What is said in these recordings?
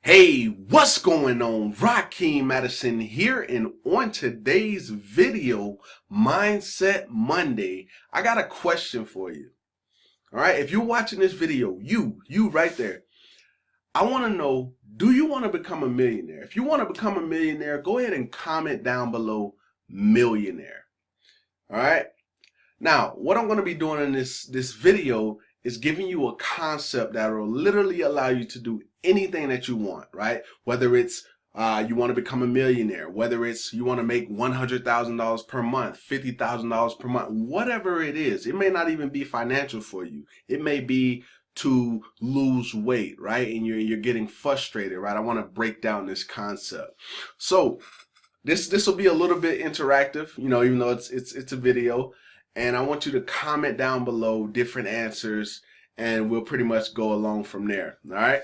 Hey, what's going on? Rakeem Madison here, and on today's video, Mindset Monday, I got a question for you. All right, if you're watching this video, you right there, I want to know, do you want to become a millionaire? If you want to become a millionaire, go ahead and comment down below, millionaire. All right. Now, what I'm going to be doing in this video is giving you a concept that will literally allow you to do anything that you want, right? Whether it's you want to become a millionaire, whether it's you want to make $100,000 per month, $50,000 per month, whatever it is. It may not even be financial for you. It may be to lose weight, right? And you're getting frustrated, right? I want to break down this concept. So this will be a little bit interactive, even though it's a video. And I want you to comment down below different answers, and we'll pretty much go along from there. All right.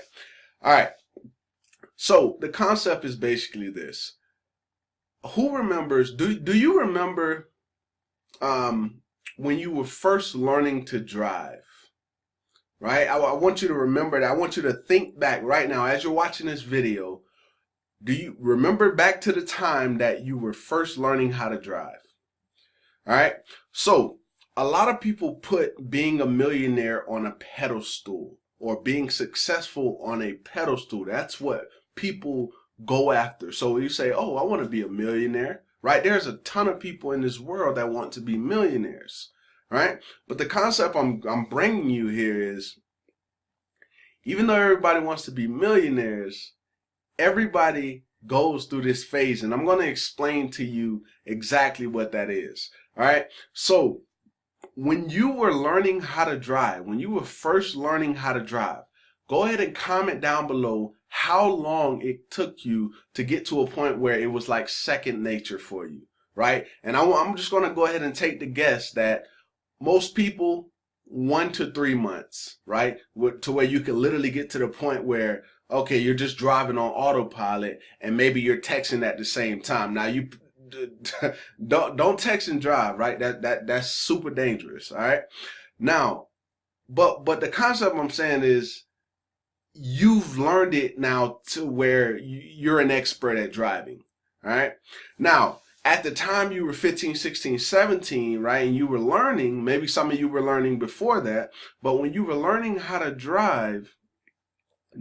All right. So the concept is basically this. Who remembers, do you remember when you were first learning to drive? Right? I want you to remember that. I want you to think back right now as you're watching this video. Do you remember back to the time that you were first learning how to drive? All right. So a lot of people put being a millionaire on a pedestal, or being successful on a pedestal. That's what people go after. So you say, oh, I want to be a millionaire, right? There's a ton of people in this world that want to be millionaires, right? But the concept I'm bringing you here is, even though everybody wants to be millionaires, everybody goes through this phase, and I'm going to explain to you exactly what that is. All right. So when you were learning how to drive, when you were first learning how to drive, go ahead and comment down below how long it took you to get to a point where it was like second nature for you, right? And I'm just going to go ahead and take the guess that most people 1 to 3 months, right? To where you can literally get to the point where, okay, you're just driving on autopilot, and maybe you're texting at the same time. Now you don't text and drive, right? That's super dangerous. All right. Now, but the concept I'm saying is, you've learned it now to where you're an expert at driving. All right. Now, at the time you were 15, 16, 17, right, and you were learning, maybe some of you were learning before that, but when you were learning how to drive,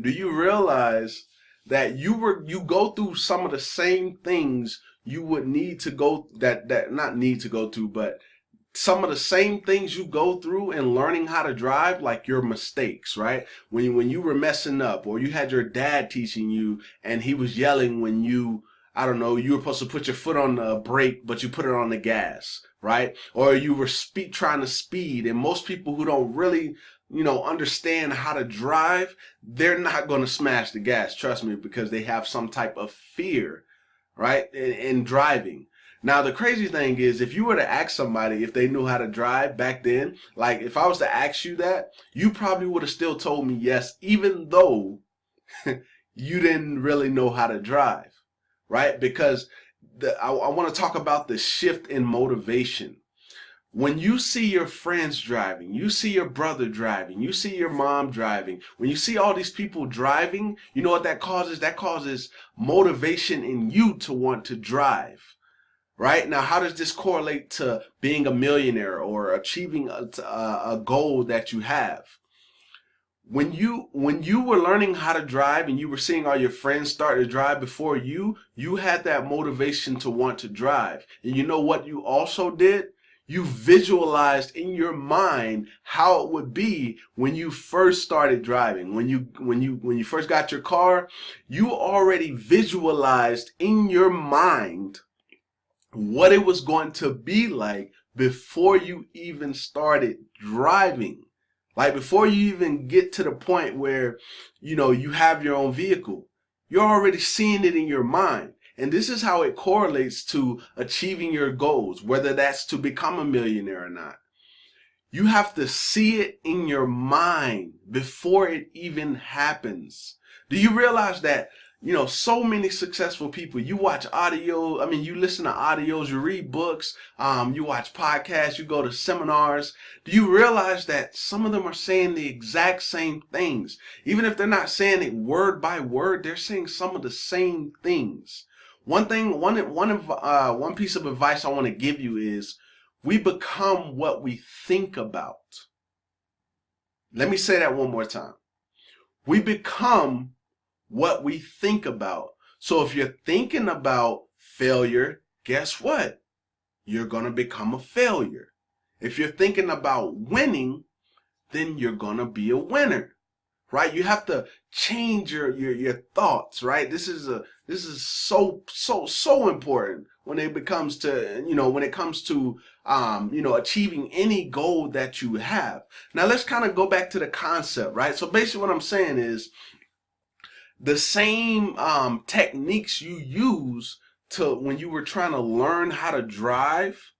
do you realize that you go through some of the same things you would need to go, that not need to go through, but some of the same things you go through in learning how to drive, like your mistakes, right? When you were messing up, or you had your dad teaching you and he was yelling when you, I don't know, you were supposed to put your foot on the brake, but you put it on the gas, right? Or you were trying to speed, and most people who don't really, understand how to drive, they're not going to smash the gas, trust me, because they have some type of fear, right, in driving. Now, the crazy thing is, if you were to ask somebody if they knew how to drive back then, like if I was to ask you that, you probably would have still told me yes, even though you didn't really know how to drive, right? Because I want to talk about the shift in motivation. When you see your friends driving, you see your brother driving, you see your mom driving, when you see all these people driving, you know what that causes? That causes motivation in you to want to drive, right? Now, how does this correlate to being a millionaire or achieving a goal that you have? When you were learning how to drive and you were seeing all your friends start to drive before you had that motivation to want to drive. And you know what you also did? You visualized in your mind how it would be when you first started driving. When you first got your car, you already visualized in your mind what it was going to be like before you even started driving. Like before you even get to the point where, you have your own vehicle, you're already seeing it in your mind. And this is how it correlates to achieving your goals, whether that's to become a millionaire or not. You have to see it in your mind before it even happens. Do you realize that so many successful people. You watch audio, you listen to audios, you read books, you watch podcasts, you go to seminars. Do you realize that some of them are saying the exact same things? Even if they're not saying it word by word, they're saying some of the same things. One piece of advice I want to give you is we become what we think about. Let me say that one more time. We become what we think about. So if you're thinking about failure, guess what? You're going to become a failure. If you're thinking about winning, then you're going to be a winner. Right? You have to change your thoughts, right? This is so important when it comes to achieving any goal that you have. Now let's kind of go back to the concept, right? So basically what I'm saying is the same techniques you use when you were trying to learn how to drive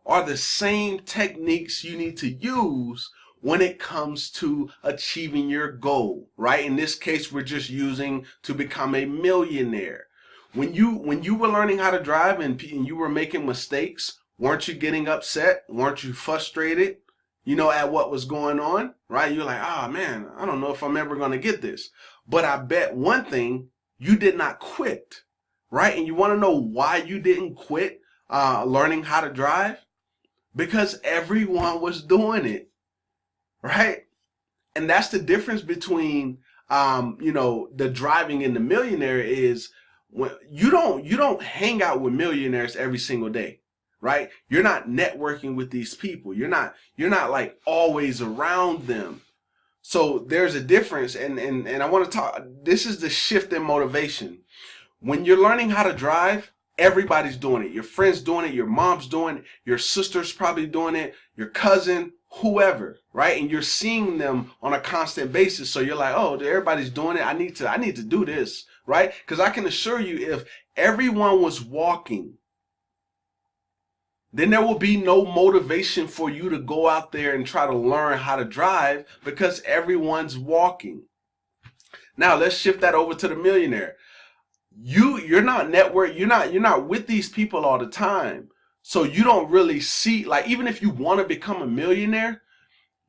are the same techniques you need to use when it comes to achieving your goal, right? In this case, we're just using to become a millionaire. When you were learning how to drive and you were making mistakes, weren't you getting upset? Weren't you frustrated, at what was going on, right? You're like, man, I don't know if I'm ever going to get this. But I bet one thing, you did not quit, right? And you want to know why you didn't quit learning how to drive? Because everyone was doing it. Right? And that's the difference between the driving and the millionaire is when you don't hang out with millionaires every single day, right? You're not networking with these people. You're not like always around them. So there's a difference, and I want to talk, this is the shift in motivation. When you're learning how to drive, everybody's doing it. Your friend's doing it, your mom's doing it, your sister's probably doing it, your cousin, whoever, right? And you're seeing them on a constant basis. So you're like, oh, everybody's doing it. I need to do this, right? Because I can assure you, if everyone was walking, then there will be no motivation for you to go out there and try to learn how to drive because everyone's walking. Now let's shift that over to the millionaire. You're not with these people all the time. So you don't really see, like, even if you want to become a millionaire,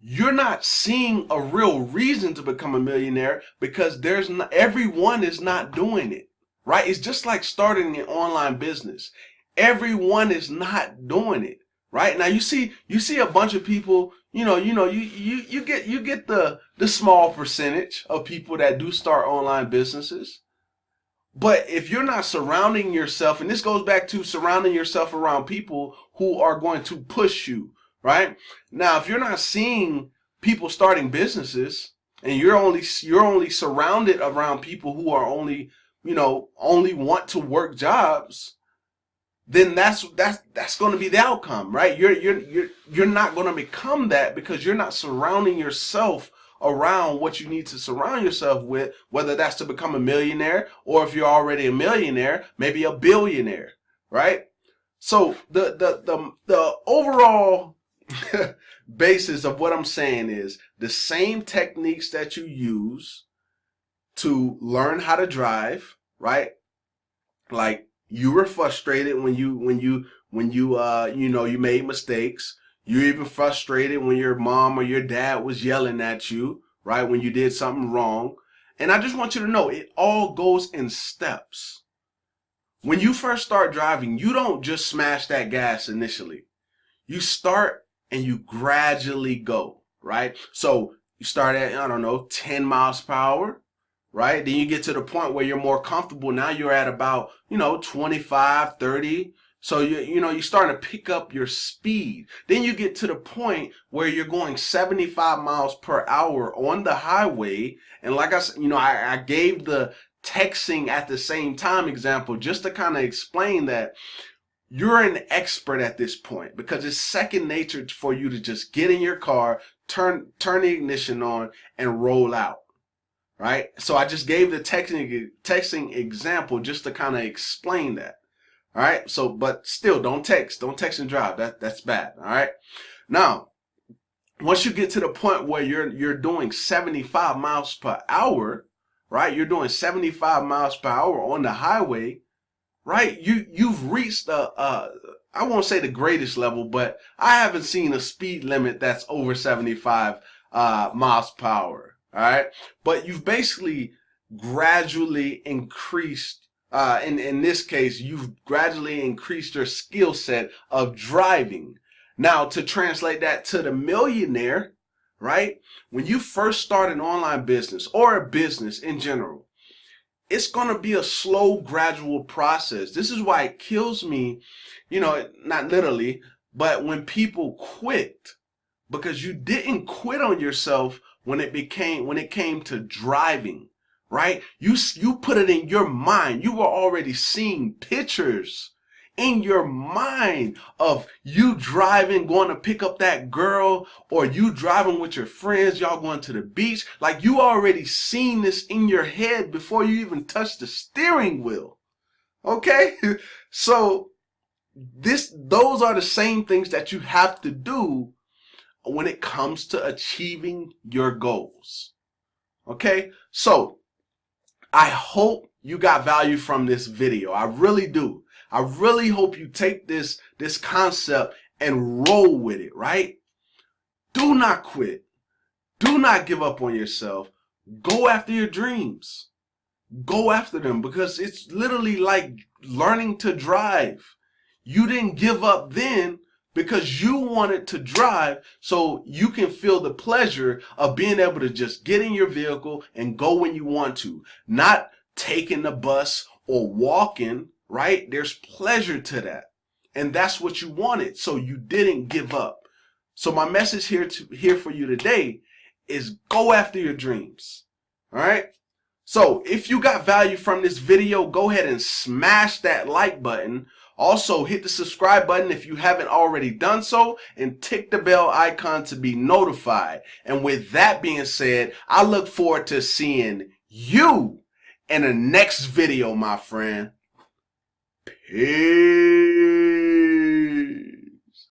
you're not seeing a real reason to become a millionaire because everyone is not doing it, right? It's just like starting an online business. Everyone is not doing it, right? Now you see a bunch of people, you get the small percentage of people that do start online businesses. But if you're not surrounding yourself, and this goes back to surrounding yourself around people who are going to push you, right? Now, if you're not seeing people starting businesses and you're only surrounded around people who are only want to work jobs, then that's going to be the outcome, right? You're not going to become that because you're not surrounding yourself around what you need to surround yourself with, whether that's to become a millionaire or if you're already a millionaire, maybe a billionaire, right? So the overall basis of what I'm saying is the same techniques that you use to learn how to drive, right? Like you were frustrated when you made mistakes. You're even frustrated when your mom or your dad was yelling at you, right? When you did something wrong. And I just want you to know it all goes in steps. When you first start driving, you don't just smash that gas initially. You start and you gradually go, right? So you start at, 10 miles per hour, right? Then you get to the point where you're more comfortable. Now you're at about, 25, 30. So you're starting to pick up your speed. Then you get to the point where you're going 75 miles per hour on the highway. And like I said, I gave the texting at the same time example just to kind of explain that you're an expert at this point because it's second nature for you to just get in your car, turn the ignition on and roll out. Right? So I just gave the texting example just to kind of explain that. All right. So, but still don't text and drive. That's bad. All right. Now, once you get to the point where you're doing 75 miles per hour, right? You're doing 75 miles per hour on the highway, right? You've reached I won't say the greatest level, but I haven't seen a speed limit that's over 75 miles per hour. All right, but you've basically gradually increased. In this case, you've gradually increased your skill set of driving. Now, to translate that to the millionaire, right? When you first start an online business or a business in general, it's going to be a slow, gradual process. This is why it kills me, not literally, but when people quit, because you didn't quit on yourself when it came to driving, right? You put it in your mind. You were already seeing pictures in your mind of you driving, going to pick up that girl, or you driving with your friends, y'all going to the beach. Like, you already seen this in your head before you even touch the steering wheel. Okay? So those are the same things that you have to do when it comes to achieving your goals. Okay? So I hope you got value from this video. I really do. I really hope you take this concept and roll with it, right? Do not quit. Do not give up on yourself. Go after your dreams. Go after them, because it's literally like learning to drive. You didn't give up then because you wanted to drive so you can feel the pleasure of being able to just get in your vehicle and go when you want to, not taking the bus or walking, right? There's pleasure to that. And that's what you wanted. So you didn't give up. So my message here for you today is go after your dreams. All right? So if you got value from this video, go ahead and smash that like button. Also, hit the subscribe button if you haven't already done so, and tick the bell icon to be notified. And with that being said, I look forward to seeing you in the next video, my friend. Peace.